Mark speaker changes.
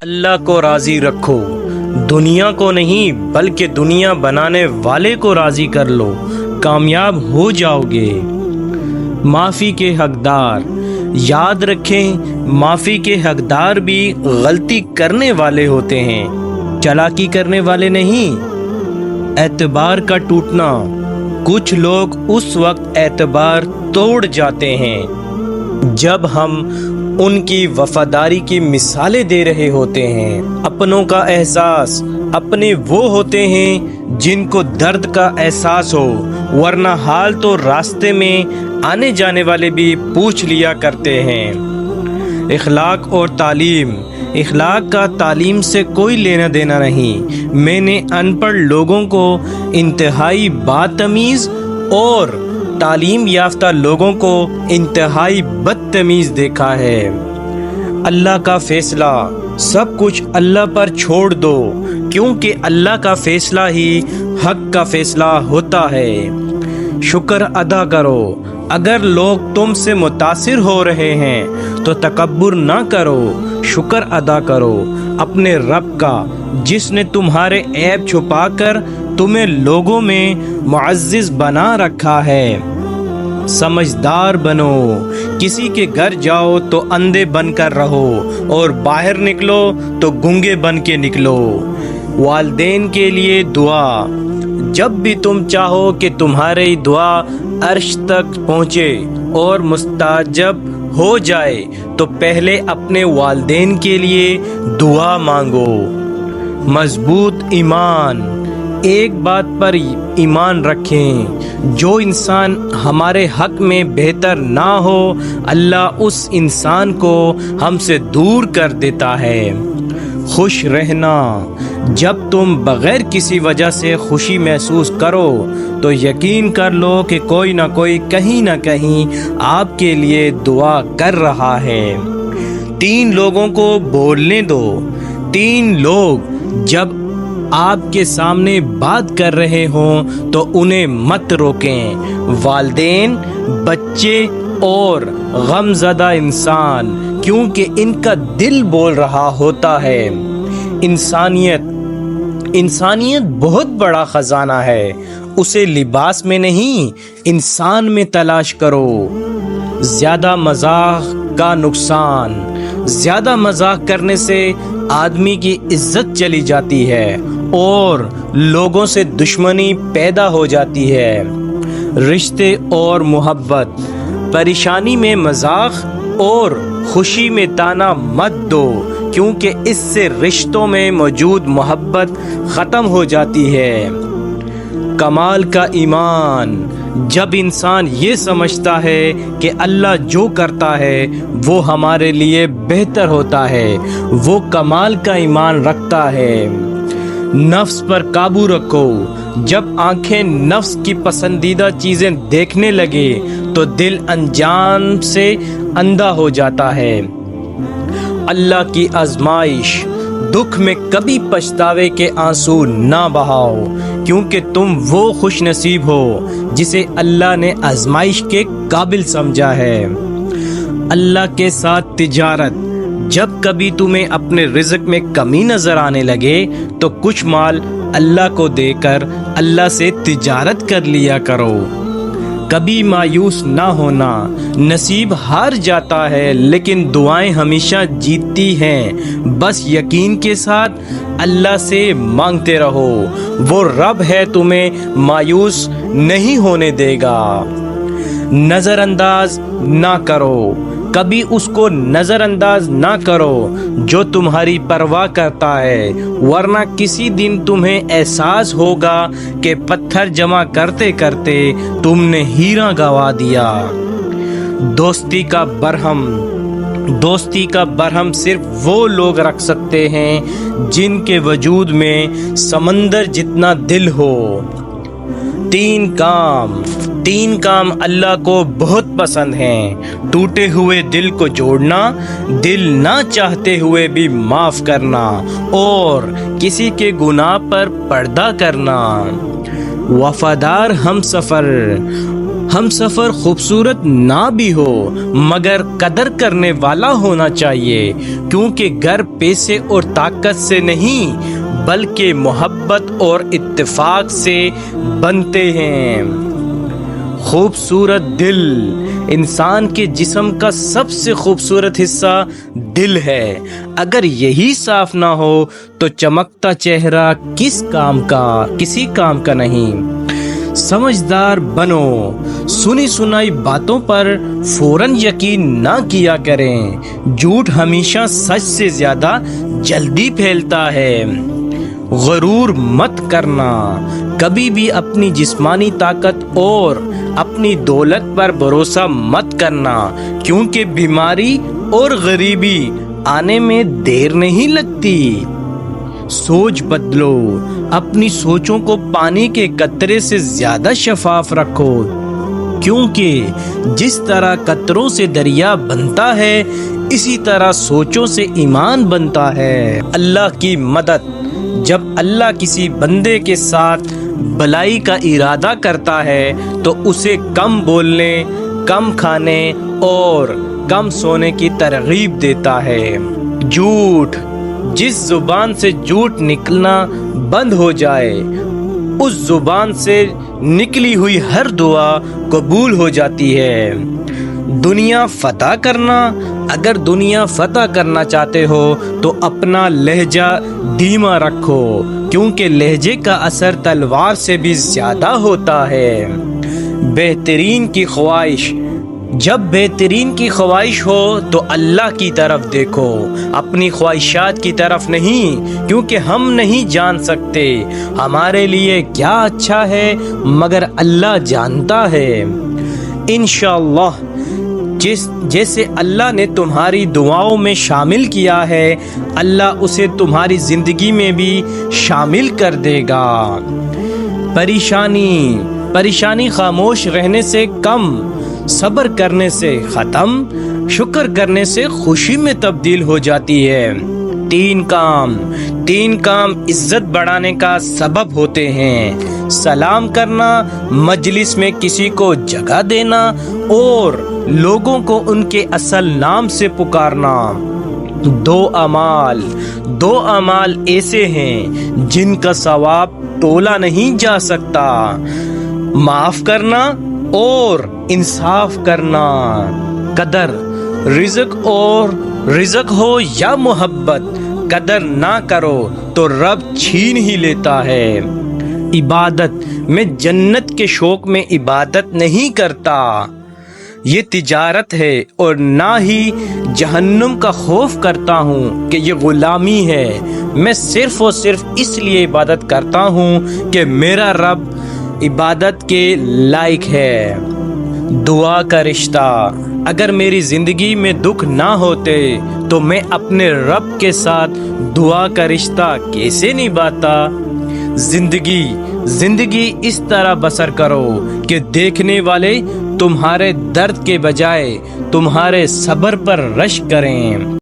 Speaker 1: اللہ کو راضی رکھو، دنیا کو نہیں بلکہ دنیا بنانے والے کو راضی کر لو، کامیاب ہو جاؤ گے۔ معافی کے حقدار، یاد رکھیں معافی کے حقدار بھی غلطی کرنے والے ہوتے ہیں، چالاکی کرنے والے نہیں۔ اعتبار کا ٹوٹنا، کچھ لوگ اس وقت اعتبار توڑ جاتے ہیں جب ہم ان کی وفاداری کی مثالیں دے رہے ہوتے ہیں۔ اپنوں کا احساس، اپنے وہ ہوتے ہیں جن کو درد کا احساس ہو، ورنہ حال تو راستے میں آنے جانے والے بھی پوچھ لیا کرتے ہیں۔ اخلاق اور تعلیم، اخلاق کا تعلیم سے کوئی لینا دینا نہیں۔ میں نے ان پڑھ لوگوں کو انتہائی بدتمیز اور تعلیم یافتہ لوگوں کو انتہائی بدتمیز دیکھا ہے۔ اللہ کا فیصلہ، سب کچھ اللہ پر چھوڑ دو، کیونکہ اللہ کا فیصلہ ہی حق کا فیصلہ ہوتا ہے۔ شکر ادا کرو، اگر لوگ تم سے متاثر ہو رہے ہیں تو تکبر نہ کرو، شکر ادا کرو اپنے رب کا جس نے تمہارے عیب چھپا کر تمہیں لوگوں میں معزز بنا رکھا ہے۔ سمجھدار بنو، کسی کے گھر جاؤ تو اندھے بن کر رہو اور باہر نکلو تو گونگے بن کے نکلو۔ والدین کے لیے دعا، جب بھی تم چاہو کہ تمہاری دعا عرش تک پہنچے اور مستجاب ہو جائے تو پہلے اپنے والدین کے لیے دعا مانگو۔ مضبوط ایمان، ایک بات پر ایمان رکھیں، جو انسان ہمارے حق میں بہتر نہ ہو اللہ اس انسان کو ہم سے دور کر دیتا ہے۔ خوش رہنا، جب تم بغیر کسی وجہ سے خوشی محسوس کرو تو یقین کر لو کہ کوئی نہ کوئی کہیں نہ کہیں آپ کے لیے دعا کر رہا ہے۔ 3 لوگوں کو بولنے دو، 3 لوگ جب آپ کے سامنے بات کر رہے ہوں تو انہیں مت روکیں، والدین، بچے اور غم زدہ انسان، کیونکہ ان کا دل بول رہا ہوتا ہے۔ انسانیت بہت بڑا خزانہ ہے، اسے لباس میں نہیں انسان میں تلاش کرو۔ زیادہ مزاح کا نقصان، زیادہ مزاح کرنے سے آدمی کی عزت چلی جاتی ہے اور لوگوں سے دشمنی پیدا ہو جاتی ہے۔ رشتے اور محبت، پریشانی میں مذاق اور خوشی میں تانا مت دو، کیونکہ اس سے رشتوں میں موجود محبت ختم ہو جاتی ہے۔ کمال کا ایمان، جب انسان یہ سمجھتا ہے کہ اللہ جو کرتا ہے وہ ہمارے لیے بہتر ہوتا ہے، وہ کمال کا ایمان رکھتا ہے۔ نفس پر قابو رکھو، جب آنکھیں نفس کی پسندیدہ چیزیں دیکھنے لگے تو دل انجان سے اندھا ہو جاتا ہے۔ اللہ کی آزمائش، دکھ میں کبھی پچھتاوے کے آنسو نہ بہاؤ، کیونکہ تم وہ خوش نصیب ہو جسے اللہ نے آزمائش کے قابل سمجھا ہے۔ اللہ کے ساتھ تجارت، جب کبھی تمہیں اپنے رزق میں کمی نظر آنے لگے تو کچھ مال اللہ کو دے کر اللہ سے تجارت کر لیا کرو۔ کبھی مایوس نہ ہونا، نصیب ہار جاتا ہے لیکن دعائیں ہمیشہ جیتتی ہیں، بس یقین کے ساتھ اللہ سے مانگتے رہو، وہ رب ہے تمہیں مایوس نہیں ہونے دے گا۔ نظر انداز نہ کرو، کبھی اس کو نظر انداز نہ کرو جو تمہاری پرواہ کرتا ہے، ورنہ کسی دن تمہیں احساس ہوگا کہ پتھر جمع کرتے کرتے تم نے ہیرا گوا دیا۔ دوستی کا برہم صرف وہ لوگ رکھ سکتے ہیں جن کے وجود میں سمندر جتنا دل ہو۔ 3 کام اللہ کو بہت پسند ہیں: ٹوٹے ہوئے دل کو جوڑنا، دل نہ چاہتے ہوئے بھی معاف کرنا، اور کسی کے گناہ پر پردہ کرنا۔ وفادار ہم سفر، ہم سفر خوبصورت نہ بھی ہو مگر قدر کرنے والا ہونا چاہیے، کیونکہ گھر پیسے اور طاقت سے نہیں بلکہ محبت اور اتفاق سے بنتے ہیں۔ خوبصورت دل، انسان کے جسم کا سب سے خوبصورت حصہ دل ہے۔ اگر یہی صاف نہ ہو تو چمکتا چہرہ کسی کام کا نہیں۔ سمجھدار بنو، سنی سنائی باتوں پر فوراً یقین نہ کیا کریں، جھوٹ ہمیشہ سچ سے زیادہ جلدی پھیلتا ہے۔ غرور مت کرنا، کبھی بھی اپنی جسمانی طاقت اور اپنی دولت پر بھروسہ مت کرنا، کیونکہ بیماری اور غریبی آنے میں دیر نہیں لگتی۔ سوچ بدلو، اپنی سوچوں کو پانی کے قطرے سے زیادہ شفاف رکھو، کیونکہ جس طرح قطروں سے دریا بنتا ہے اسی طرح سوچوں سے ایمان بنتا ہے۔ اللہ کی مدد، جب اللہ کسی بندے کے ساتھ بھلائی کا ارادہ کرتا ہے تو اسے کم بولنے، کم کھانے اور کم سونے کی ترغیب دیتا ہے۔ جھوٹ، جس زبان سے جھوٹ نکلنا بند ہو جائے اس زبان سے نکلی ہوئی ہر دعا قبول ہو جاتی ہے۔ دنیا فتح کرنا، اگر دنیا فتح کرنا چاہتے ہو تو اپنا لہجہ دھیما رکھو، کیونکہ لہجے کا اثر تلوار سے بھی زیادہ ہوتا ہے۔ بہترین کی خواہش، جب بہترین کی خواہش ہو تو اللہ کی طرف دیکھو، اپنی خواہشات کی طرف نہیں، کیونکہ ہم نہیں جان سکتے ہمارے لیے کیا اچھا ہے مگر اللہ جانتا ہے۔ انشاءاللہ جیسے اللہ نے تمہاری دعاؤں میں شامل کیا ہے اللہ اسے تمہاری زندگی میں بھی شامل کر دے گا۔ پریشانی خاموش رہنے سے کم، صبر کرنے سے ختم، شکر کرنے سے خوشی میں تبدیل ہو جاتی ہے۔ تین کام عزت بڑھانے کا سبب ہوتے ہیں: سلام کرنا، مجلس میں کسی کو جگہ دینا اور لوگوں کو ان کے اصل نام سے پکارنا۔ دو اعمال ایسے ہیں جن کا ثواب تولا نہیں جا سکتا: معاف کرنا اور انصاف کرنا۔ قدر، رزق ہو یا محبت، قدر نہ کرو تو رب چھین ہی لیتا ہے۔ عبادت، میں جنت کے شوق میں عبادت نہیں کرتا، یہ تجارت ہے، اور نہ ہی جہنم کا خوف کرتا ہوں کہ یہ غلامی ہے۔ میں صرف اور صرف اس لیے عبادت کرتا ہوں کہ میرا رب عبادت کے لائق ہے۔ دعا کا رشتہ، اگر میری زندگی میں دکھ نہ ہوتے تو میں اپنے رب کے ساتھ دعا کا رشتہ کیسے نبھاتا؟ زندگی اس طرح بسر کرو کہ دیکھنے والے تمہارے درد کے بجائے تمہارے صبر پر رشک کریں۔